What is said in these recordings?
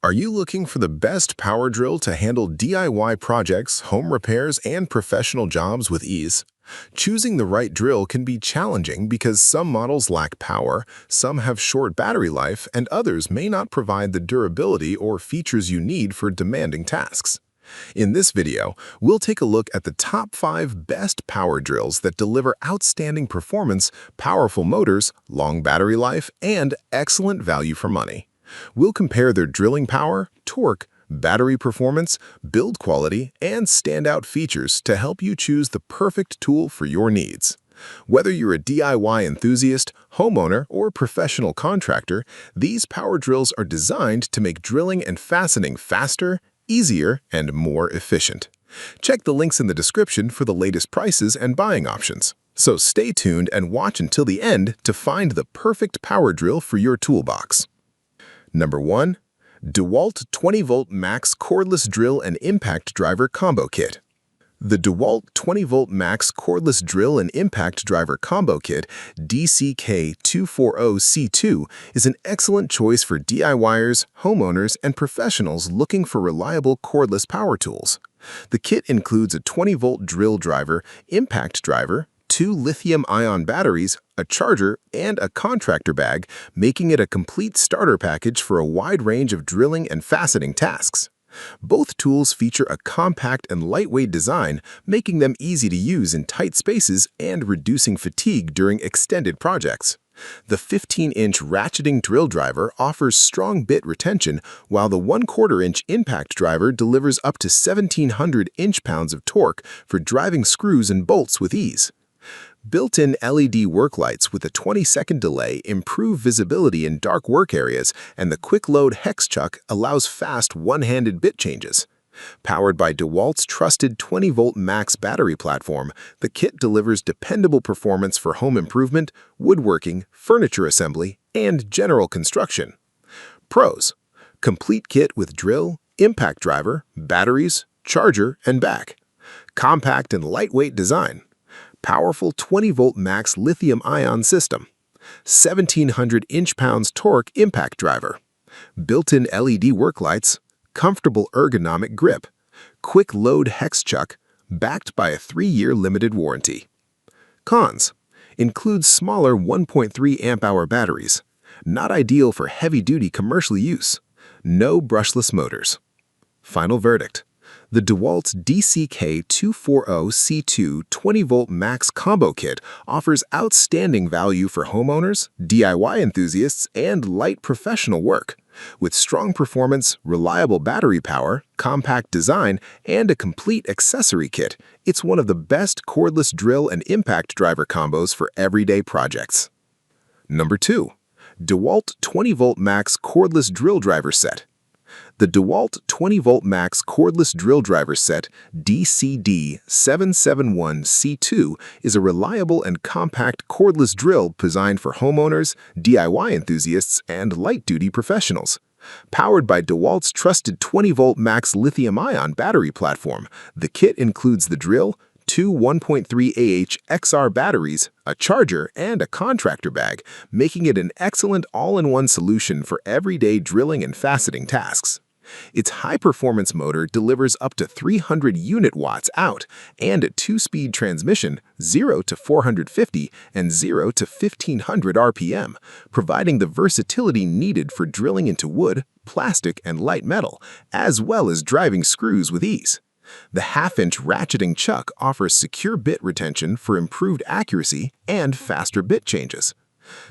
Are you looking for the best power drill to handle DIY projects, home repairs, and professional jobs with ease? Choosing the right drill can be challenging because some models lack power, some have short battery life, and others may not provide the durability or features you need for demanding tasks. In this video, we'll take a look at the top 5 best power drills that deliver outstanding performance, powerful motors, long battery life, and excellent value for money. We'll compare their drilling power, torque, battery performance, build quality, and standout features to help you choose the perfect tool for your needs. Whether you're a DIY enthusiast, homeowner, or professional contractor, these power drills are designed to make drilling and fastening faster, easier, and more efficient. Check the links in the description for the latest prices and buying options. So stay tuned and watch until the end to find the perfect power drill for your toolbox. Number 1. DEWALT 20-Volt Max Cordless Drill and Impact Driver Combo Kit. The DEWALT 20-Volt Max Cordless Drill and Impact Driver Combo Kit DCK240C2 is an excellent choice for DIYers, homeowners, and professionals looking for reliable cordless power tools. The kit includes a 20-volt drill driver, impact driver, 2 lithium-ion batteries, a charger, and a contractor bag, making it a complete starter package for a wide range of drilling and faceting tasks. Both tools feature a compact and lightweight design, making them easy to use in tight spaces and reducing fatigue during extended projects. The 15-inch ratcheting drill driver offers strong bit retention, while the 1/4-inch impact driver delivers up to 1,700 inch-pounds of torque for driving screws and bolts with ease. Built-in LED work lights with a 20-second delay improve visibility in dark work areas, and the quick-load hex chuck allows fast one-handed bit changes. Powered by DEWALT's trusted 20-volt max battery platform, the kit delivers dependable performance for home improvement, woodworking, furniture assembly, and general construction. Pros: complete kit with drill, impact driver, batteries, charger, and back. Compact and lightweight design. Powerful 20-volt max lithium-ion system. 1,700 inch-pounds torque impact driver. Built-in LED work lights. Comfortable ergonomic grip. Quick load hex chuck, backed by a 3-year limited warranty. Cons: includes smaller 1.3 amp-hour batteries. Not ideal for heavy-duty commercial use. No brushless motors. Final verdict: the DEWALT DCK240C2 20-Volt Max Combo Kit offers outstanding value for homeowners, DIY enthusiasts, and light professional work. With strong performance, reliable battery power, compact design, and a complete accessory kit, it's one of the best cordless drill and impact driver combos for everyday projects. Number 2. DEWALT 20-Volt Max Cordless Drill Driver Set. The DEWALT 20-Volt Max Cordless Drill Driver Set DCD771C2 is a reliable and compact cordless drill designed for homeowners, DIY enthusiasts, and light-duty professionals. Powered by DEWALT's trusted 20-volt max lithium-ion battery platform, the kit includes the drill, 2 1.3 Ah XR batteries, a charger, and a contractor bag, making it an excellent all-in-one solution for everyday drilling and faceting tasks. Its high-performance motor delivers up to 300 unit watts out and a 2-speed transmission, 0 to 450 and 0 to 1500 RPM, providing the versatility needed for drilling into wood, plastic, and light metal, as well as driving screws with ease. The 1/2-inch ratcheting chuck offers secure bit retention for improved accuracy and faster bit changes.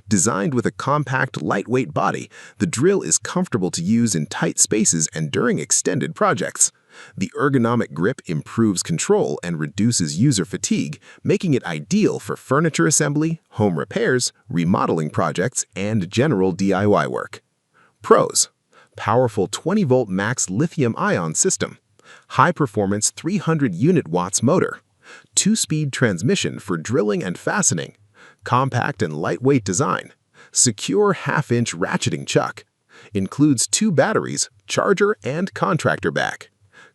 Designed with a compact, lightweight body, the drill is comfortable to use in tight spaces and during extended projects. The ergonomic grip improves control and reduces user fatigue, making it ideal for furniture assembly, home repairs, remodeling projects, and general DIY work. Pros: powerful 20-volt max lithium-ion system. High-performance 300 unit watts motor. 2-speed transmission for drilling and fastening. Compact and lightweight design. Secure 1/2-inch ratcheting chuck. Includes 2 batteries, charger, and contractor bag.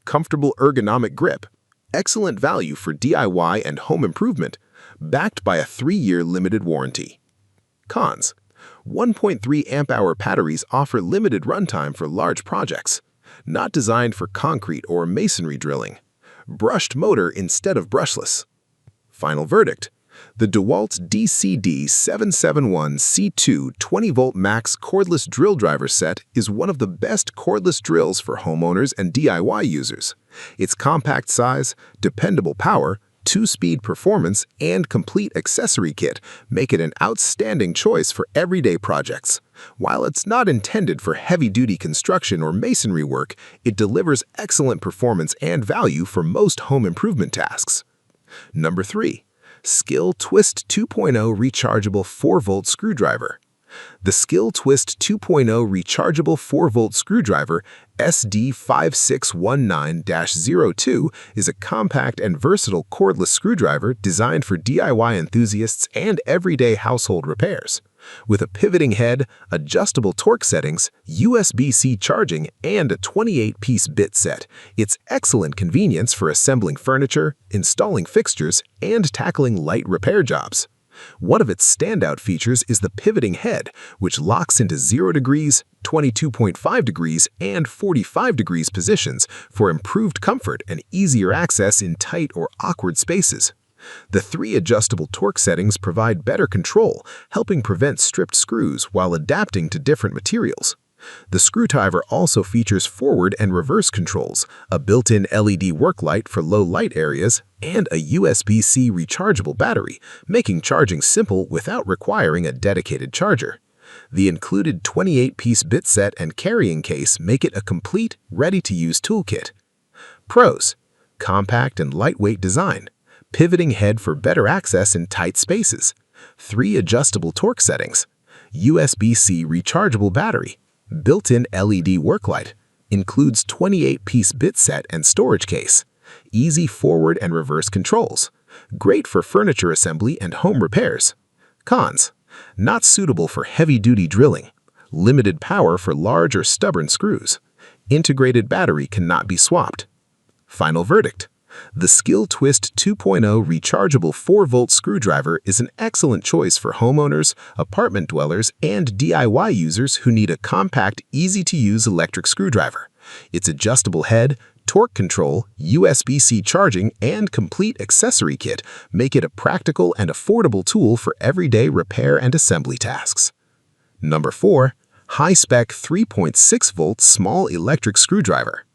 Comfortable ergonomic grip. Excellent value for DIY and home improvement. Backed by a 3-year limited warranty. Cons: 1.3 amp-hour batteries offer limited runtime for large projects. Not designed for concrete or masonry drilling. Brushed motor instead of brushless. Final verdict. The DEWALT DCD771C2 20-volt max cordless drill driver set is one of the best cordless drills for homeowners and DIY users. Its compact size, dependable power, 2-speed performance, and complete accessory kit make it an outstanding choice for everyday projects. While it's not intended for heavy-duty construction or masonry work, it delivers excellent performance and value for most home improvement tasks. Number 3. SKIL Twist 2.0 Rechargeable 4-Volt Screwdriver. The SKIL Twist 2.0 Rechargeable 4-Volt Screwdriver SD5619-02 is a compact and versatile cordless screwdriver designed for DIY enthusiasts and everyday household repairs. With a pivoting head, adjustable torque settings, USB-C charging, and a 28-piece bit set, it's excellent convenience for assembling furniture, installing fixtures, and tackling light repair jobs. One of its standout features is the pivoting head, which locks into 0 degrees, 22.5 degrees, and 45 degrees positions for improved comfort and easier access in tight or awkward spaces. The 3 adjustable torque settings provide better control, helping prevent stripped screws while adapting to different materials. The screwdriver also features forward and reverse controls, a built-in LED work light for low light areas, and a USB-C rechargeable battery, making charging simple without requiring a dedicated charger. The included 28-piece bit set and carrying case make it a complete, ready-to-use toolkit. Pros: compact and lightweight design, pivoting head for better access in tight spaces, 3 adjustable torque settings, USB-C rechargeable battery, built-in LED work light, includes 28-piece bit set and storage case, easy forward and reverse controls, great for furniture assembly and home repairs. Cons: not suitable for heavy-duty drilling, limited power for large or stubborn screws, integrated battery cannot be swapped. Final verdict. The SKIL Twist 2.0 Rechargeable 4-Volt Screwdriver is an excellent choice for homeowners, apartment dwellers, and DIY users who need a compact, easy-to-use electric screwdriver. Its adjustable head, torque control, USB-C charging, and complete accessory kit make it a practical and affordable tool for everyday repair and assembly tasks. Number 4. Hi-Spec 3.6-Volt Small Electric Screwdriver.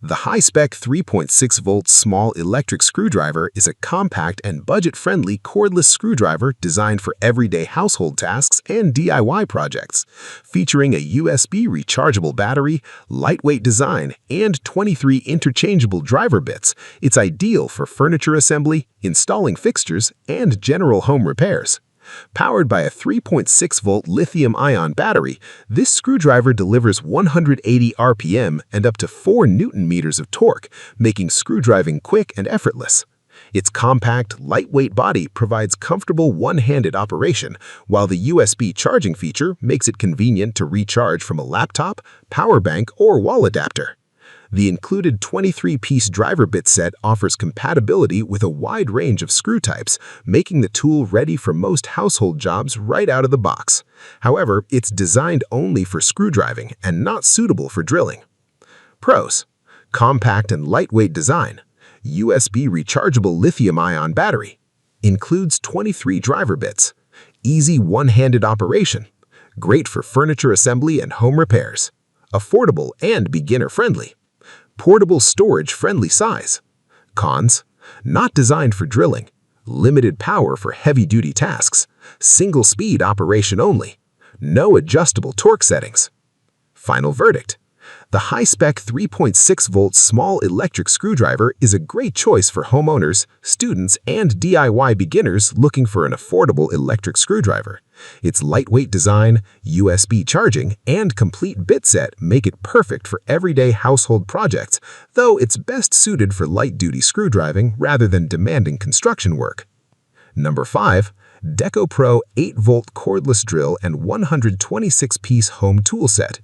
The Hi-Spec 3.6-volt small electric screwdriver is a compact and budget-friendly cordless screwdriver designed for everyday household tasks and DIY projects. Featuring a USB rechargeable battery, lightweight design, and 23 interchangeable driver bits, it's ideal for furniture assembly, installing fixtures, and general home repairs. Powered by a 3.6-volt lithium-ion battery, this screwdriver delivers 180 RPM and up to 4 Newton-meters of torque, making screwdriving quick and effortless. Its compact, lightweight body provides comfortable one-handed operation, while the USB charging feature makes it convenient to recharge from a laptop, power bank, or wall adapter. The included 23-piece driver bit set offers compatibility with a wide range of screw types, making the tool ready for most household jobs right out of the box. However, it's designed only for screwdriving and not suitable for drilling. Pros: compact and lightweight design, USB rechargeable lithium-ion battery, includes 23 driver bits, easy one-handed operation, great for furniture assembly and home repairs, affordable and beginner-friendly. Portable storage-friendly size. Cons: not designed for drilling, limited power for heavy-duty tasks, single-speed operation only, no adjustable torque settings. Final verdict. The Hi-Spec 3.6-volt small electric screwdriver is a great choice for homeowners, students, and DIY beginners looking for an affordable electric screwdriver. Its lightweight design, USB charging, and complete bit set make it perfect for everyday household projects, though it's best suited for light-duty screwdriving rather than demanding construction work. Number 5. DEKOPRO 8-volt cordless drill and 126-piece home tool set.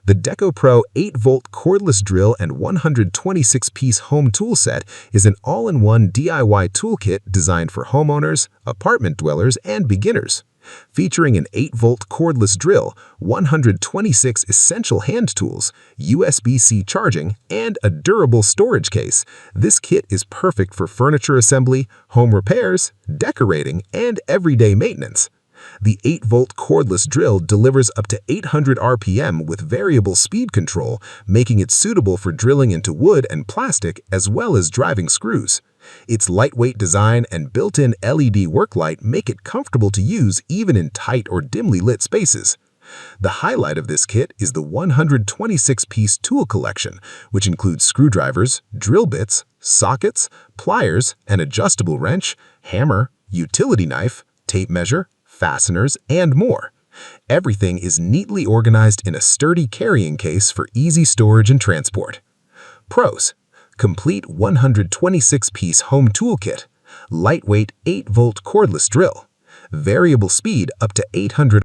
The DEKOPRO 8-volt cordless drill and 126-piece home tool set is an all-in-one DIY toolkit designed for homeowners, apartment dwellers, and beginners. Featuring an 8-volt cordless drill, 126 essential hand tools, USB-C charging, and a durable storage case, this kit is perfect for furniture assembly, home repairs, decorating, and everyday maintenance. The 8-volt cordless drill delivers up to 800 RPM with variable speed control, making it suitable for drilling into wood and plastic as well as driving screws. Its lightweight design and built-in LED work light make it comfortable to use even in tight or dimly lit spaces. The highlight of this kit is the 126-piece tool collection, which includes screwdrivers, drill bits, sockets, pliers, an adjustable wrench, hammer, utility knife, tape measure, fasteners, and more. Everything is neatly organized in a sturdy carrying case for easy storage and transport. Pros: complete 126-piece home toolkit, lightweight 8-volt cordless drill, variable speed up to 800